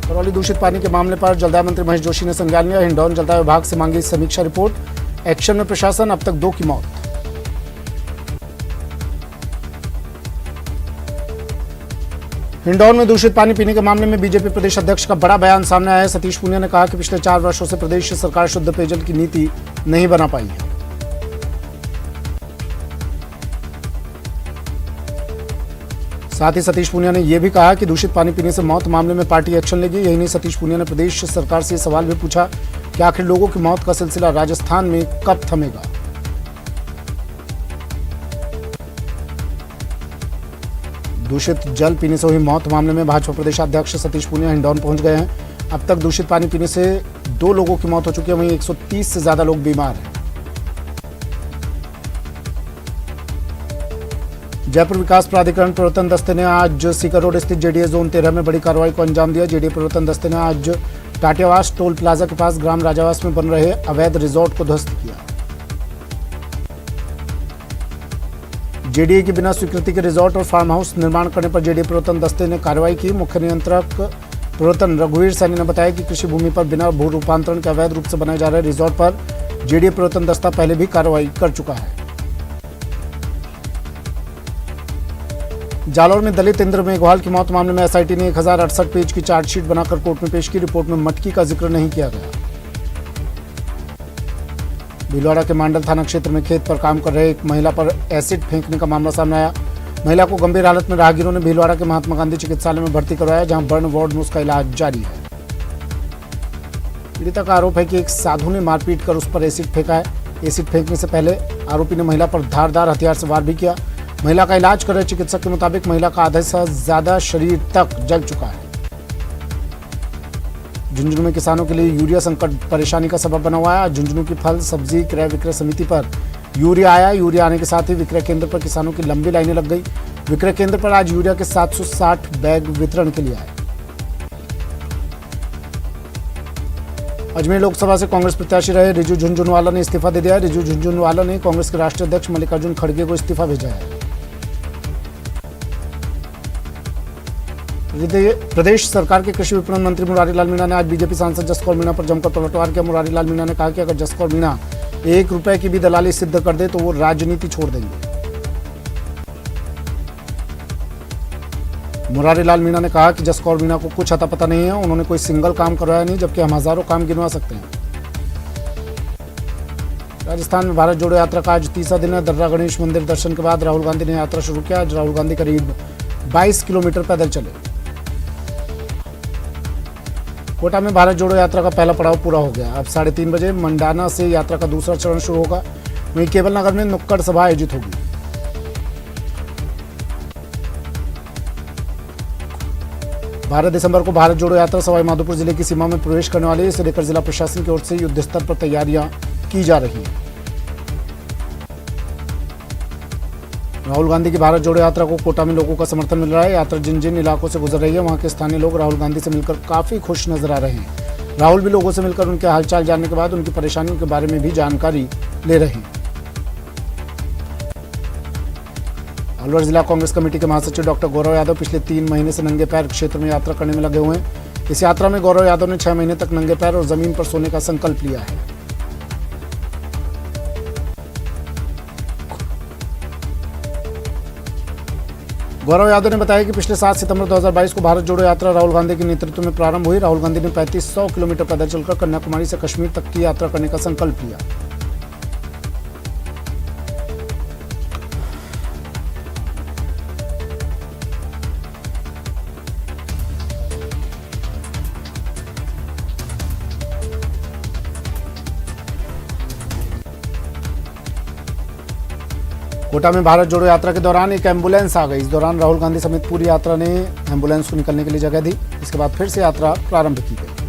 करौली दूषित पानी के मामले पर जलदाय मंत्री महेश जोशी ने संज्ञान लिया। हिंडौन जलदाय विभाग से मांगी समीक्षा रिपोर्ट। एक्शन में प्रशासन, अब तक 2 की मौत। हिंडौन में दूषित पानी पीने के मामले में बीजेपी प्रदेश अध्यक्ष का बड़ा बयान सामने आया है। सतीश पूनिया ने कहा कि पिछले 4 वर्षों से प्रदेश सरकार शुद्ध पेयजल की नीति नहीं बना पाई है। साथ ही सतीश पूनिया ने यह भी कहा कि दूषित पानी पीने से मौत मामले में पार्टी एक्शन लेगी। यही नहीं, सतीश पूनिया ने प्रदेश सरकार से सवाल भी पूछा कि आखिर लोगों की मौत का सिलसिला राजस्थान में कब थमेगा। दूषित जल पीने से हुई मौत मामले में भाजपा प्रदेशाध्यक्ष सतीश पूनिया हिंडौन पहुंच गए हैं। अब तक दूषित पानी पीने से 2 लोगों की मौत हो चुकी है, वहीं 130 से ज्यादा लोग बीमार हैं। जयपुर विकास प्राधिकरण प्रवर्तन दस्ते ने आज सीकर रोड स्थित जेडीए जोन 13 में बड़ी कार्रवाई को अंजाम दिया। जेडीए प्रवर्तन दस्ते ने आज टाटियावास टोल प्लाजा के पास ग्राम राजावास में बन रहे अवैध रिजॉर्ट को ध्वस्त किया। जेडीए की बिना स्वीकृति के रिजॉर्ट और फार्म हाउस निर्माण करने पर जेडीए प्रवर्तन दस्ते ने कार्रवाई की। मुख्य नियंत्रक प्रवर्तन रघुवीर सैनी ने बताया कि कृषि भूमि पर बिना भू रूपांतरण के अवैध रूप से बनाए जा रहे रिजॉर्ट पर जेडीए प्रवर्तन दस्ता पहले भी कार्रवाई कर चुका है। जालौर में दलित इंद्र मेघवाल की मौत मामले में एसआईटी ने 1068 पेज की चार्जशीट बनाकर कोर्ट में पेश की। रिपोर्ट में मटकी का जिक्र नहीं किया गया। भीलवाड़ा के मांडल थाना क्षेत्र में खेत पर काम कर रहे एक महिला पर एसिड फेंकने का मामला सामने आया। महिला को गंभीर हालत में राहगीरों ने भीलवाड़ा के महात्मा गांधी चिकित्सालय में भर्ती करवाया, जहां बर्न वार्ड में उसका इलाज जारी है। पीड़िता का आरोप है कि एक साधु ने मारपीट कर उस पर एसिड फेंका है। एसिड फेंकने से पहले आरोपी ने महिला पर धारदार हथियार से वार भी किया। महिला का इलाज कर रहे चिकित्सक के मुताबिक महिला का आधे से ज्यादा शरीर तक जल चुका है। झुंझुनू में किसानों के लिए यूरिया संकट परेशानी का सबब बना हुआ है। झुंझुनू की फल सब्जी क्रय विक्रय समिति पर यूरिया आया। यूरिया आने के साथ ही विक्रय केंद्र पर किसानों की लंबी लाइनें लग गई। विक्रय केंद्र पर आज यूरिया के 760 बैग वितरण के लिए आए। अजमेर लोकसभा से कांग्रेस प्रत्याशी रहे रिजू झुंझुनवाला ने इस्तीफा दे दिया। रिजू झुंझुनवाला ने कांग्रेस के राष्ट्रीय अध्यक्ष मल्लिकार्जुन खड़गे को इस्तीफा भेजा है। प्रदेश सरकार के कृषि विपणन मंत्री मुरारी लाल मीणा ने आज बीजेपी सांसद जसकौर मीणा पर जमकर पलटवार किया। मुरारी लाल मीणा ने कहा कि अगर जसकौर मीणा 1 रुपए की भी दलाली सिद्ध कर दे तो वो राजनीति छोड़ देंगे। मुरारी लाल मीणा ने कहा कि जसकौर मीणा को कुछ अता पता नहीं है, उन्होंने कोई सिंगल काम करवाया नहीं, जबकि हम हजारों काम गिनवा सकते हैं। राजस्थान में भारत जोड़ो यात्रा का आज तीसरा दिन है। दर्रा गणेश मंदिर दर्शन के बाद राहुल गांधी ने यात्रा शुरू किया। आज राहुल गांधी करीब 22 किलोमीटर पैदल चले। कोटा में भारत जोड़ो यात्रा का पहला पड़ाव पूरा हो गया। अब 3:30 बजे मंडाना से यात्रा का दूसरा चरण शुरू होगा। वहीं केवल नगर में नुक्कड़ सभा आयोजित होगी। बारह दिसंबर को भारत जोड़ो यात्रा सवाई माधोपुर जिले की सीमा में प्रवेश करने वाली है। इसे लेकर जिला प्रशासन की ओर से युद्ध स्तर पर तैयारियां की जा रही हैं। राहुल गांधी की भारत जोड़ो यात्रा को कोटा में लोगों का समर्थन मिल रहा है। यात्रा जिन जिन इलाकों से गुजर रही है, वहां के स्थानीय लोग राहुल गांधी से मिलकर काफी खुश नजर आ रहे हैं। राहुल भी लोगों से मिलकर उनके हालचाल जानने के बाद उनकी परेशानियों के बारे में भी जानकारी ले रहे हैं। अलवर जिला कांग्रेस कमेटी के महासचिव डॉक्टर गौरव यादव पिछले 3 महीने से नंगे पैर क्षेत्र में यात्रा करने में लगे हुए हैं। इस यात्रा में गौरव यादव ने 6 महीने तक नंगे पैर और जमीन पर सोने का संकल्प लिया है। गौरव यादव ने बताया कि पिछले 7 सितंबर 2022 को भारत जोड़ो यात्रा राहुल गांधी के नेतृत्व में प्रारंभ हुई। राहुल गांधी ने 3500 किलोमीटर पैदल चलकर कन्याकुमारी से कश्मीर तक की यात्रा करने का संकल्प लिया। कोटा में भारत जोड़ो यात्रा के दौरान एक एम्बुलेंस आ गई। इस दौरान राहुल गांधी समेत पूरी यात्रा ने एम्बुलेंस को निकलने के लिए जगह दी। इसके बाद फिर से यात्रा प्रारंभ की गई।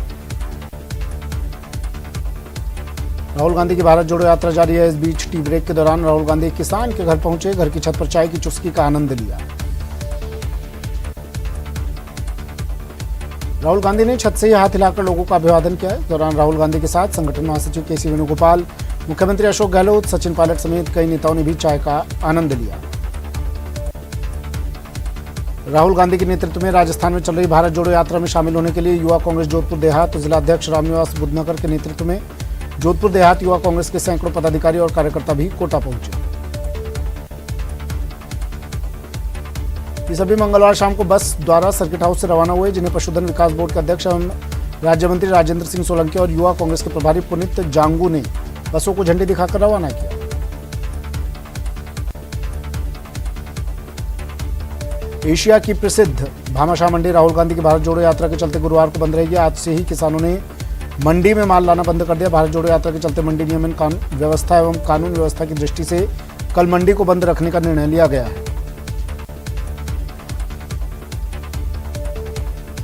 राहुल गांधी की भारत जोड़ो यात्रा जारी है। इस बीच टी ब्रेक के दौरान राहुल गांधी एक किसान के घर पहुंचे, घर की छत पर चाय की चुस्की का आनंद लिया। राहुल गांधी ने छत से ही हाथ हिलाकर लोगों का अभिवादन किया। इस दौरान राहुल गांधी के साथ संगठन महासचिव केसी वेणुगोपाल, मुख्यमंत्री अशोक गहलोत, सचिन पायलट समेत कई नेताओं ने भी चाय का आनंद लिया। राहुल गांधी के नेतृत्व में राजस्थान में चल रही भारत जोड़ो यात्रा में शामिल होने के लिए युवा कांग्रेस जोधपुर देहात जिला अध्यक्ष रामनिवास बुद्धनगर के नेतृत्व में जोधपुर देहात युवा कांग्रेस के सैकड़ों पदाधिकारी और कार्यकर्ता भी कोटा पहुंचे। ये सभी मंगलवार शाम को बस द्वारा सर्किट हाउस से रवाना हुए, जिन्हें पशुधन विकास बोर्ड के अध्यक्ष एवं राज्य मंत्री राजेंद्र सिंह सोलंकी और युवा कांग्रेस के प्रभारी पुनीत जांगू ने बसों को झंडी दिखाकर रवाना किया। एशिया की प्रसिद्ध भामाशाह मंडी राहुल गांधी की भारत जोड़ो यात्रा के चलते गुरुवार को बंद रहेगी। आज से ही किसानों ने मंडी में माल लाना बंद कर दिया। भारत जोड़ो यात्रा के चलते मंडी नियमन व्यवस्था एवं कानून व्यवस्था की दृष्टि से कल मंडी को बंद रखने का निर्णय लिया गया है।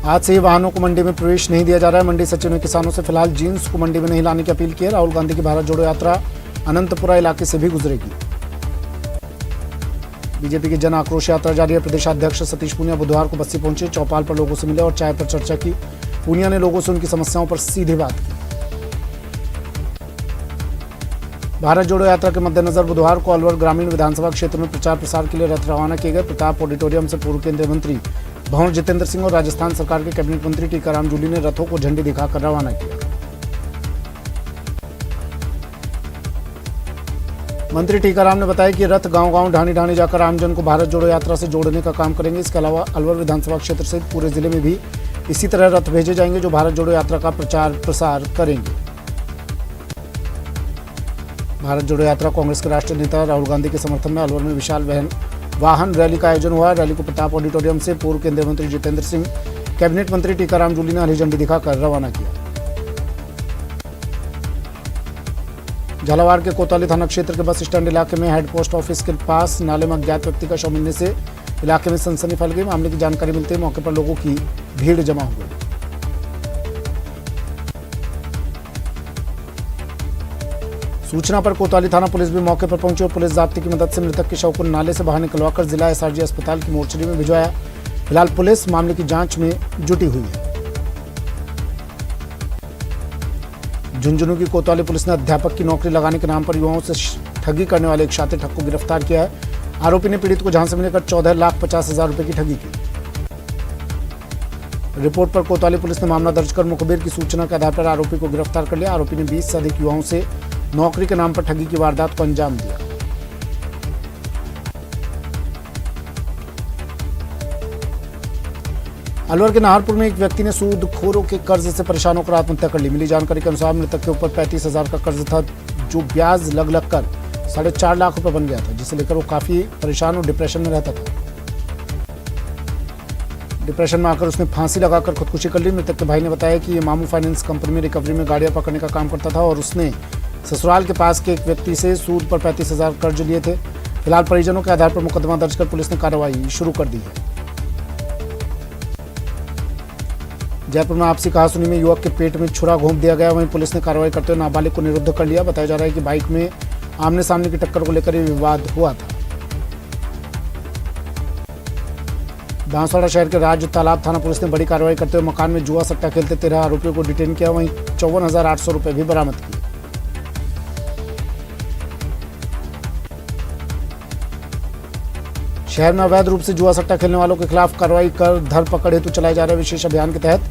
आज से ही वाहनों को मंडी में प्रवेश नहीं दिया जा रहा है। मंडी सचिव ने किसानों से फिलहाल जींस को मंडी में नहीं लाने की अपील की है। राहुल गांधी की भारत जोड़ो यात्रा अनंतपुरा इलाके से भी गुजरेगी। बीजेपी की जन आक्रोश यात्रा जारी है। प्रदेशाध्यक्ष सतीश पूनिया बुधवार को बस्सी पहुंचे, चौपाल पर लोगों से मिले और चाय पर चर्चा की। पूनिया ने लोगों से उनकी समस्याओं पर सीधी बात की। भारत जोड़ो यात्रा के मद्देनजर बुधवार को अलवर ग्रामीण विधानसभा क्षेत्र में प्रचार प्रसार के लिए रथ रवाना किए गए। प्रताप ऑडिटोरियम से पूर्व केंद्रीय मंत्री भंवर जितेंद्र सिंह और राजस्थान सरकार के कैबिनेट मंत्री टीकाराम जूली ने रथों को झंडी दिखाकर रवाना किया। मंत्री टीकाराम ने बताया कि रथ गांव-गांव ढाणी-ढाणी जाकर आमजन को भारत जोड़ो यात्रा से जोड़ने का काम करेंगे। इसके अलावा अलवर विधानसभा क्षेत्र सहित पूरे जिले में भी इसी तरह रथ भेजे जाएंगे जो भारत जोड़ो यात्रा का प्रचार प्रसार करेंगे। भारत जोड़ो यात्रा कांग्रेस के राष्ट्रीय नेता राहुल गांधी के समर्थन में अलवर में विशाल वाहन रैली का आयोजन हुआ। रैली को प्रताप ऑडिटोरियम से पूर्व केंद्रीय मंत्री जितेंद्र सिंह, कैबिनेट मंत्री टीकाराम जूली ने हरी झंडी दिखाकर रवाना किया। झालावाड़ के कोतवाली थाना क्षेत्र के बस स्टैंड इलाके में हेड पोस्ट ऑफिस के पास नाले में अज्ञात व्यक्ति का शव मिलने से इलाके में सनसनी फैल गई। मामले की जानकारी मिलते ही मौके पर लोगों की भीड़ जमा हो गई। सूचना पर कोतवाली थाना पुलिस भी मौके पर पहुंची और पुलिस जाब्ते की मदद से मृतक के शव को नाले से बाहर निकलवाकर जिला एसआरजी अस्पताल की मोर्चरी में भिजवाया। फिलहाल पुलिस मामले की जांच में जुटी हुई है। झुंझुनू की कोतवाली पुलिस ने अध्यापक की नौकरी लगाने के नाम पर युवाओं से ठगी करने वाले एक शातिर ठग को गिरफ्तार किया है। आरोपी ने पीड़ित को झांसे में लेकर 14,50,000 रुपए की ठगी की। रिपोर्ट पर कोतवाली पुलिस ने मामला दर्ज कर मुखबिर की सूचना के आधार पर आरोपी को गिरफ्तार कर लिया। आरोपी ने 20 से अधिक युवाओं से नौकरी के नाम पर ठगी की वारदात को अंजाम दिया। अलवर के नाहरपुर में एक व्यक्ति ने सूदखोरों के कर्ज से परेशान होकर आत्महत्या कर ली। मिली जानकारी के अनुसार मृतक के ऊपर 35,000 का कर्ज था जो ब्याज लग कर 4.5 लाख रुपए बन गया था, जिसे लेकर वो काफी परेशान और डिप्रेशन में रहता था। डिप्रेशन में आकर उसने फांसी लगाकर खुदकुशी कर ली। मृतक के भाई ने बताया कि ये मामू फाइनेंस कंपनी में रिकवरी में गाड़ियां पकड़ने का काम करता था और उसने ससुराल के पास के एक व्यक्ति से सूद पर 35,000 कर्ज लिए थे। फिलहाल परिजनों के आधार पर मुकदमा दर्ज कर पुलिस ने कार्रवाई शुरू कर दी है। जयपुर में आपसी कहासुनी में युवक के पेट में छुरा घोंप दिया गया। वहीं पुलिस ने कार्रवाई करते हुए नाबालिग को निरुद्ध कर लिया। बताया जा रहा है कि बाइक में आमने सामने की टक्कर को लेकर यह विवाद हुआ था। बांसवाड़ा शहर के राज्य तालाब थाना पुलिस ने बड़ी कार्रवाई करते हुए मकान में जुआ सट्टा खेलते 13 आरोपियों को डिटेन किया। वहीं 54,800 रुपए भी बरामद किए। शहर में अवैध रूप से जुआ सट्टा खेलने वालों के खिलाफ कार्रवाई कर धरपकड़ हेतु चलाए जा रहे विशेष अभियान के तहत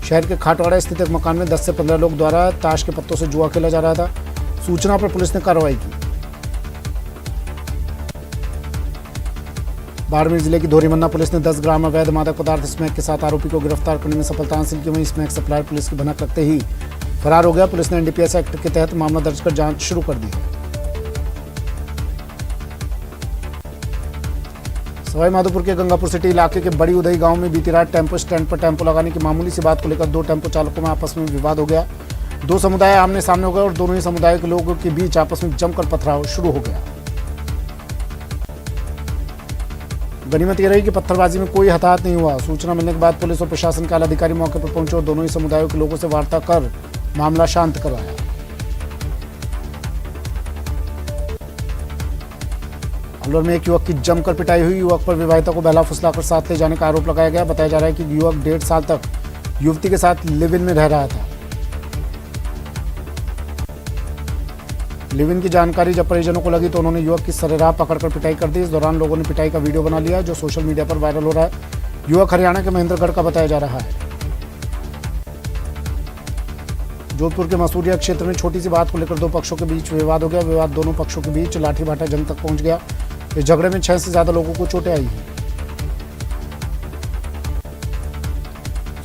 शहर के खाटवाड़ा स्थित एक मकान में 10 से 15 लोग द्वारा ताश के पत्तों से जुआ खेला जा रहा था। सूचना पर पुलिस ने कार्रवाई की। बाड़मेर जिले की धोरीमन्ना पुलिस ने 10 ग्राम अवैध मादक पदार्थ स्मैक के साथ आरोपी को गिरफ्तार करने में सफलता हासिल की। वहीं स्मैक सप्लायर पुलिस की भनक लगते ही फरार हो गया। पुलिस ने एनडीपीएस एक्ट के तहत मामला दर्ज कर जांच शुरू कर दी है। सवाई माधोपुर के गंगापुर सिटी इलाके के बड़ी उदई गांव में बीती रात टेंपो स्टैंड पर टेंपो लगाने की मामूली सी बात को लेकर 2 टेंपो चालकों में आपस में विवाद हो गया। 2 समुदाय आमने सामने हो गए और दोनों ही समुदाय के लोगों के बीच आपस में जमकर पथराव शुरू हो गया। गनीमत यह रही कि पत्थरबाजी में कोई हताहत नहीं हुआ। सूचना मिलने के बाद पुलिस और प्रशासन के आला अधिकारी मौके पर पहुंचे और दोनों ही समुदायों के लोगों से वार्ता कर मामला शांत करवाया। अलवर में एक युवक की जमकर पिटाई हुई। युवक पर विवाहिता को बहला फुसलाकर साथ ले जाने का आरोप लगाया गया। बताया जा रहा है कि युवक 1.5 साल तक युवती के साथ लिव इन में रह रहा था। लिव इन की जानकारी जब परिजनों को लगी तो उन्होंने युवक की सरेराह पकड़कर पिटाई कर दी। इस दौरान लोगों ने पिटाई का वीडियो बना लिया जो सोशल मीडिया पर वायरल हो रहा है। युवक हरियाणा के महेंद्रगढ़ का बताया जा रहा है। जोधपुर के मसूरिया क्षेत्र में छोटी सी बात को लेकर दो पक्षों के बीच विवाद हो गया। विवाद दोनों पक्षों के बीच लाठी भाटा जंग तक पहुंच गया। इस झगड़े में 6 से ज्यादा लोगों को चोटें आई हैं।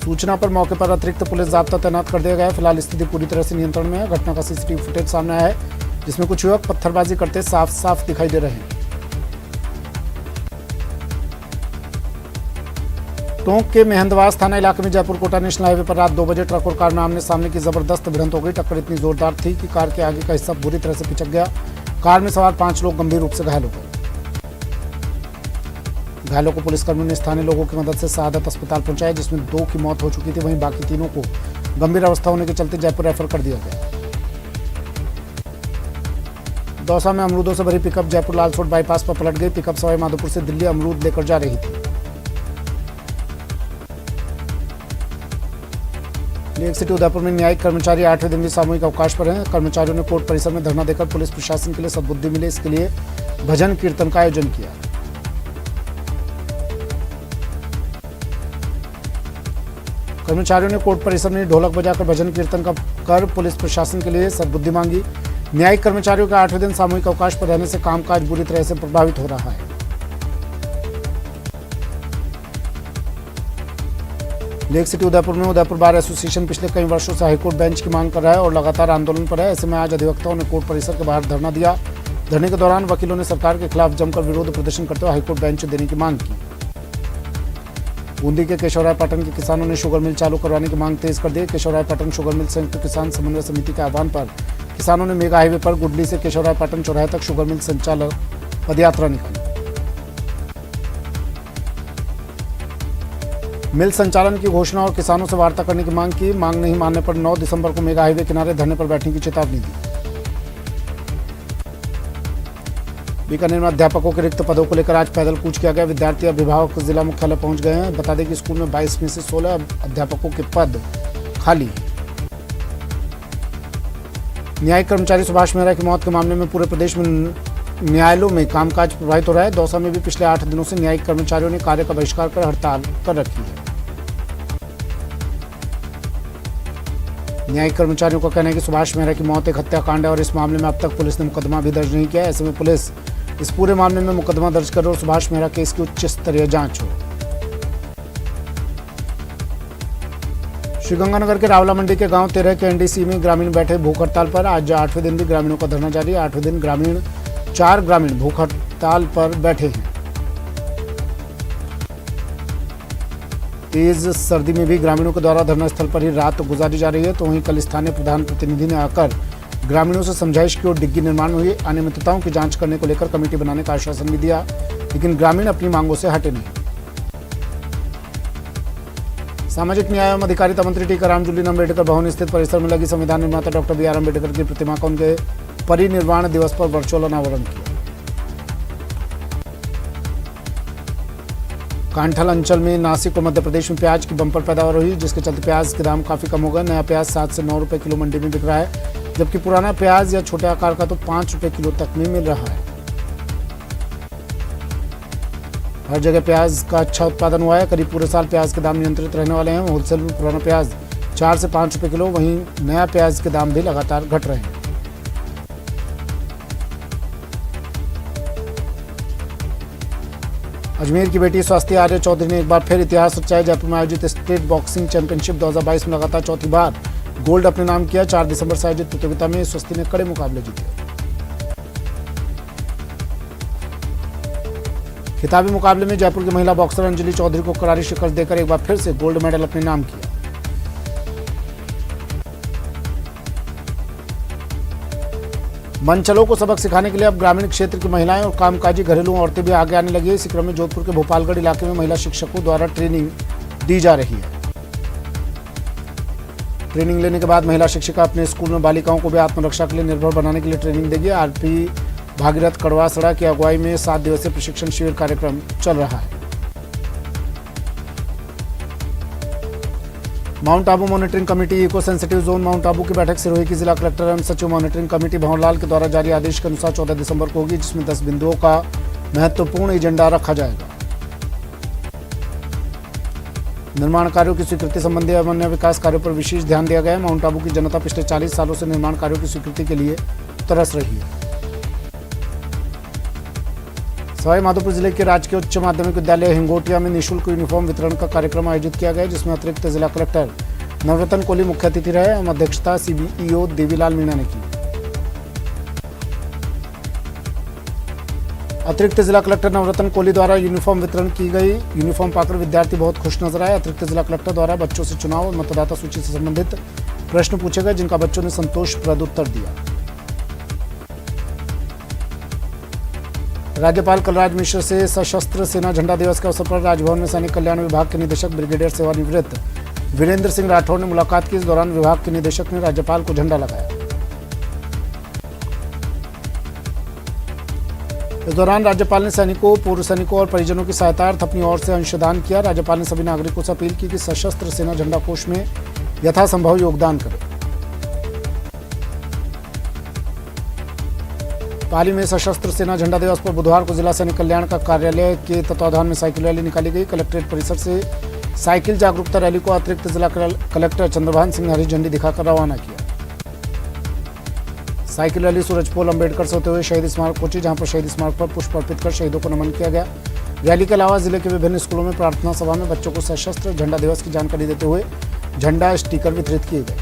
सूचना पर मौके पर अतिरिक्त पुलिस जाब्ता तैनात कर दिया गया है। फिलहाल स्थिति पूरी तरह से नियंत्रण में है। घटना का सीसीटीवी फुटेज सामने आया है, जिसमें कुछ युवक पत्थरबाजी करते साफ साफ दिखाई दे रहे हैं। टोंक के मेहंदवास थाना इलाके में जयपुर कोटा नेशनल हाईवे पर रात 2 बजे ट्रक और कार में आमने सामने की जबरदस्त भिड़ंत हो गई। टक्कर इतनी जोरदार थी कि कार के आगे का हिस्सा बुरी तरह से पिचक गया। कार में सवार 5 लोग गंभीर रूप से घायल हो गए। घायलों को पुलिसकर्मियों ने स्थानीय लोगों की मदद से शहादत अस्पताल पहुंचाया, जिसमें 2 की मौत हो चुकी थी। वहीं बाकी 3 को गंभीर अवस्था होने के चलते जयपुर रेफर कर दिया गया। दौसा में अमरूदों से भरी पिकअप जयपुर लालसोट बाईपास पर पलट गई। पिकअप सवाई माधोपुर से दिल्ली अमरूद लेकर जा रही थी। लेक सिटी उदयपुर में न्यायिक कर्मचारी 8वें दिन भी सामूहिक अवकाश पर हैं। कर्मचारियों ने कोर्ट परिसर में धरना देकर पुलिस प्रशासन के लिए सद्बुद्धि मिले, इसके लिए भजन कीर्तन का आयोजन किया। कर्मचारियों ने कोर्ट परिसर में ढोलक बजाकर भजन कीर्तन कर पुलिस प्रशासन के लिए सद्बुद्धि मांगी। न्यायिक कर्मचारियों के 8वें दिन सामूहिक अवकाश पर रहने से कामकाज बुरी तरह से प्रभावित हो रहा है। लेक सिटी उदयपुर में उदयपुर बार एसोसिएशन पिछले कई वर्षों से हाईकोर्ट बेंच की मांग कर रहा है और लगातार आंदोलन पर है। ऐसे में आज अधिवक्ताओं ने कोर्ट परिसर के बाहर धरना दिया। धरने के दौरान वकीलों ने सरकार के खिलाफ जमकर विरोध प्रदर्शन करते हुए हाईकोर्ट बेंच देने की मांग की। बूंदी के केशवरायपाटन के किसानों ने शुगर मिल चालू करवाने की मांग तेज कर दी। केशवरायपाटन शुगर मिल संयुक्त किसान समन्वय समिति के आह्वान पर किसानों ने मेगा हाईवे पर गुडली से केशवरायपाटन चौराहे तक शुगर मिल संचालक पदयात्रा निकाली। मिल संचालन की घोषणा और किसानों से वार्ता करने की मांग की। मांग नहीं मानने पर 9 दिसंबर को मेगा हाईवे किनारे धरने पर बैठने की चेतावनी दी। बीकानेर में अध्यापकों के रिक्त पदों को लेकर आज पैदल कूच किया गया। विद्यार्थी अभिभावक जिला मुख्यालय पहुंच गए हैं। बता दें कि स्कूल में 22 में से 16 अध्यापकों के पद खाली हैं। न्यायिक कर्मचारी सुभाष मेहरा की मौत के मामले में पूरे प्रदेश में न्यायालयों में कामकाज प्रभावित हो रहा है। दौसा में भी पिछले 8 दिनों से न्यायिक कर्मचारियों ने कार्य का बहिष्कार कर हड़ताल कर रखी है। न्यायिक कर्मचारियों का कहना है कि सुभाष मेहरा की मौत एक हत्याकांड है और इस मामले में अब तक पुलिस ने मुकदमा भी दर्ज नहीं किया है। ऐसे में पुलिस इस पूरे मामले में मुकदमा दर्ज करे और सुभाष मेहरा केस की उच्च स्तरीय जांच हो। श्रीगंगानगर के रावला मंडी के गांव 13 के एनडीसी में ग्रामीण बैठे भूख हड़ताल पर। आज 8वें दिन भी ग्रामीणों का धरना जारी है। 8वें दिन 4 ग्रामीण भूख हड़ताल पर बैठे हैं। तेज सर्दी में भी ग्रामीणों के द्वारा धरना स्थल पर ही रात गुजारी जा रही है। तो वहीं कल स्थानीय प्रधान प्रतिनिधि ने आकर ग्रामीणों से समझाइश की और डिग्गी निर्माण हुई अनियमितताओं की जांच करने को लेकर कमेटी बनाने का आश्वासन भी दिया, लेकिन ग्रामीण अपनी मांगों से हटे नहीं। सामाजिक न्याय एवं अधिकारिता मंत्री टीकाराम जूली ने अम्बेडकर भवन स्थित परिसर में लगी संविधान निर्माता डॉक्टर BR अम्बेडकर की प्रतिमा का उनके परिनिर्वाण दिवस पर वर्चुअल अनावरण किया। कांठल अंचल में नासिक और मध्य प्रदेश में प्याज की बंपर पैदावार हुई, जिसके चलते प्याज के दाम काफी कम हो गए। नया प्याज 7 से 9 रुपए किलो मंडी में बिक रहा है, जबकि पुराना प्याज या छोटे आकार का तो 5 रुपए किलो तक में मिल रहा है। हर जगह प्याज का अच्छा उत्पादन हुआ है। करीब पूरे साल प्याज के दाम नियंत्रित रहने वाले हैं। होलसेल में पुराना प्याज 4 से 5 रुपए किलो, वहीं नया प्याज के दाम भी लगातार घट रहे हैं। अजमेर की बेटी स्वास्थ्य आर्य चौधरी ने एक बार फिर इतिहास रचाया। जयपुर में आयोजित स्टेट बॉक्सिंग चैंपियनशिप 2022 में लगातार चौथी बार गोल्ड अपने नाम किया। 4 दिसंबर से आयोजित प्रतियोगिता में स्वास्थ्य ने कड़े मुकाबले जीते। खिताबी मुकाबले में जयपुर की महिला बॉक्सर अंजलि चौधरी को करारी शिकस्त देकर एक बार फिर से गोल्ड मेडल अपने नाम किया। मनचलों को सबक सिखाने के लिए अब ग्रामीण क्षेत्र की महिलाएं और कामकाजी घरेलू औरतें भी आगे आने लगी है। इसी क्रम में जोधपुर के भोपालगढ़ इलाके में महिला शिक्षकों द्वारा ट्रेनिंग दी जा रही है। ट्रेनिंग लेने के बाद महिला शिक्षिका अपने स्कूल में बालिकाओं को भी आत्मरक्षा के लिए निर्भर बनाने के लिए ट्रेनिंग देगी। RP भागीरथ कड़वासड़ा की अगुवाई में 7 दिवसीय प्रशिक्षण शिविर कार्यक्रम चल रहा है। Mount Abu monitoring committee eco sensitive zone Mount Abu की बैठक सिरोही की जिला कलेक्टर एवं सचिव मॉनिटरिंग कमेटी भंवरलाल के द्वारा जारी आदेश के अनुसार 14 दिसंबर को होगी, जिसमें 10 बिंदुओं का महत्वपूर्ण एजेंडा रखा जाएगा। निर्माण कार्यों की स्वीकृति संबंधी अन्य विकास कार्यों पर विशेष ध्यान दिया गया है। माउंट आबू की जनता पिछले 40 सालों से निर्माण कार्यों की स्वीकृति के लिए तरस रही है। सवाई माधोपुर जिले के राजकीय उच्च माध्यमिक विद्यालय हिंगोटिया में निःशुल्क यूनिफॉर्म वितरण का कार्यक्रम आयोजित किया गया, जिसमें अतिरिक्त जिला कलेक्टर नवरत्न कोहली मुख्य अतिथि रहे एवं अध्यक्षता सीबीईओ देवीलाल मीणा ने की। अतिरिक्त जिला कलेक्टर नवरत्न कोहली द्वारा यूनिफॉर्म वितरण की गई। यूनिफॉर्म पाकर विद्यार्थी बहुत खुश नजर आए। अतिरिक्त जिला कलेक्टर द्वारा बच्चों से चुनाव और मतदाता सूची से संबंधित प्रश्न पूछे गए, जिनका बच्चों ने संतोषप्रद उत्तर दिया। राज्यपाल कलराज मिश्र से सशस्त्र सेना झंडा दिवस के अवसर पर राजभवन में सैनिक कल्याण विभाग के निदेशक ब्रिगेडियर सेवानिवृत्त वीरेंद्र सिंह राठौड़ ने मुलाकात की। इस दौरान विभाग के निदेशक ने राज्यपाल को झंडा लगाया। इस दौरान राज्यपाल ने सैनिकों, पूर्व सैनिकों और परिजनों की सहायतार्थ अपनी ओर से अंशदान किया। राज्यपाल ने सभी नागरिकों से अपील की कि सशस्त्र सेना झंडा कोष में यथासंभव योगदान करें। पाली में सशस्त्र सेना झंडा दिवस पर बुधवार को जिला सैनिक कल्याण का कार्यालय के तत्वाधान में साइकिल रैली निकाली गई। कलेक्ट्रेट परिसर से साइकिल जागरूकता रैली को अतिरिक्त जिला कलेक्टर चंद्रभान सिंह ने हरी झंडी दिखाकर रवाना किया। साइकिल रैली सूरजपोल अंबेडकर से होते हुए शहीद स्मारक पहुंची, जहां पर शहीद स्मारक पर पुष्प अर्पित कर शहीदों को नमन किया गया। रैली के अलावा जिले के विभिन्न स्कूलों में प्रार्थना सभा में बच्चों को सशस्त्र झंडा दिवस की जानकारी देते हुए झंडा स्टिकर वितरित किए गए।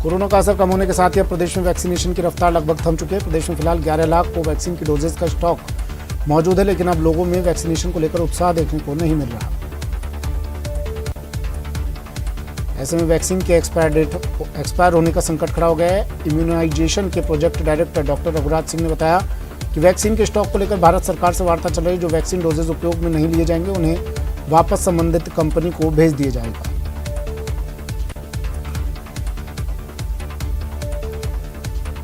कोरोना का असर कम होने के साथ ही अब प्रदेश में वैक्सीनेशन की रफ्तार लगभग थम चुकी है। प्रदेश में फिलहाल 11 लाख कोवैक्सीन की डोजेज का स्टॉक मौजूद है, लेकिन अब लोगों में वैक्सीनेशन को लेकर उत्साह देखने को नहीं मिल रहा। ऐसे में वैक्सीन के एक्सपायर होने का संकट खड़ा हो गया है। इम्यूनाइजेशन के project director doctor Raghuraj Singh ने बताया कि वैक्सीन के स्टॉक को लेकर भारत सरकार से वार्ता चल रही है। जो वैक्सीन डोजेज उपयोग में नहीं लिए जाएंगे उन्हें वापस संबंधित कंपनी को भेज दिया जाएगा।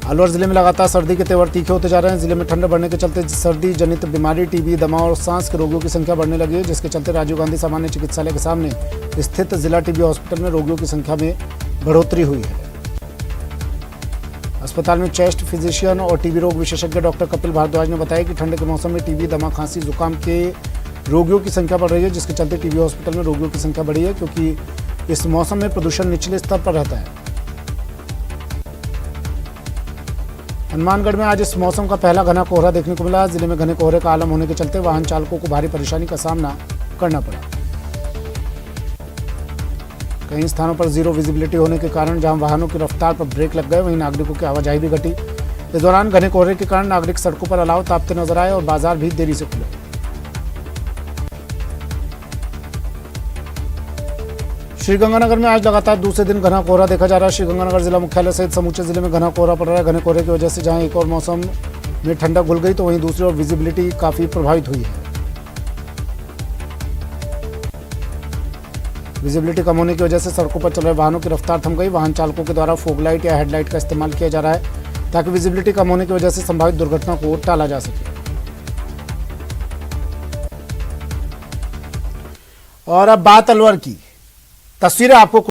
अलवर जिले में लगातार सर्दी के तेवर तीखे होते जा रहे हैं। जिले में ठंड बढ़ने के चलते सर्दी जनित बीमारी, टीबी, दमा और सांस के रोगियों की संख्या बढ़ने लगी है, जिसके चलते राजीव गांधी सामान्य चिकित्सालय के सामने स्थित जिला टीबी हॉस्पिटल में रोगियों की संख्या में बढ़ोतरी हुई है। अस्पताल में चेस्ट फिजिशियन और टीबी रोग विशेषज्ञ डॉक्टर कपिल भारद्वाज ने बताया कि ठंड के मौसम में टीबी, दमा, खांसी, जुकाम के रोगियों की संख्या बढ़ रही है, जिसके चलते टीबी हॉस्पिटल में रोगियों की संख्या बढ़ी है, क्योंकि इस मौसम में प्रदूषण निचले स्तर पर रहता है। हनुमानगढ़ में आज इस मौसम का पहला घना कोहरा देखने को मिला। जिले में घने कोहरे का आलम होने के चलते वाहन चालकों को भारी परेशानी का सामना करना पड़ा। कई स्थानों पर जीरो विजिबिलिटी होने के कारण जहां वाहनों की रफ्तार पर ब्रेक लग गए, वहीं नागरिकों की आवाजाही भी घटी। इस दौरान घने कोहरे के कारण नागरिक सड़कों पर अलाव तापते नजर आए और बाजार भी देरी से खुले। श्रीगंगानगर में आज लगातार दूसरे दिन घना कोहरा देखा जा रहा है। श्रीगंगानगर जिला मुख्यालय सहित समूचे जिले में घना कोहरा पड़ रहा है। घने कोहरे की वजह से जहां एक और मौसम में ठंडक घुल गई, तो वहीं दूसरी ओर विजिबिलिटी काफी प्रभावित हुई है। विजिबिलिटी कम होने की वजह से सड़कों पर चल रहे वाहनों की रफ्तार थम गई। वाहन चालकों के द्वारा फोग लाइट या हेडलाइट का इस्तेमाल किया जा रहा है, ताकि विजिबिलिटी कम होने की वजह से संभावित दुर्घटना को टाला जा सके। और अब बात अलवर की। तस्वीरें आपको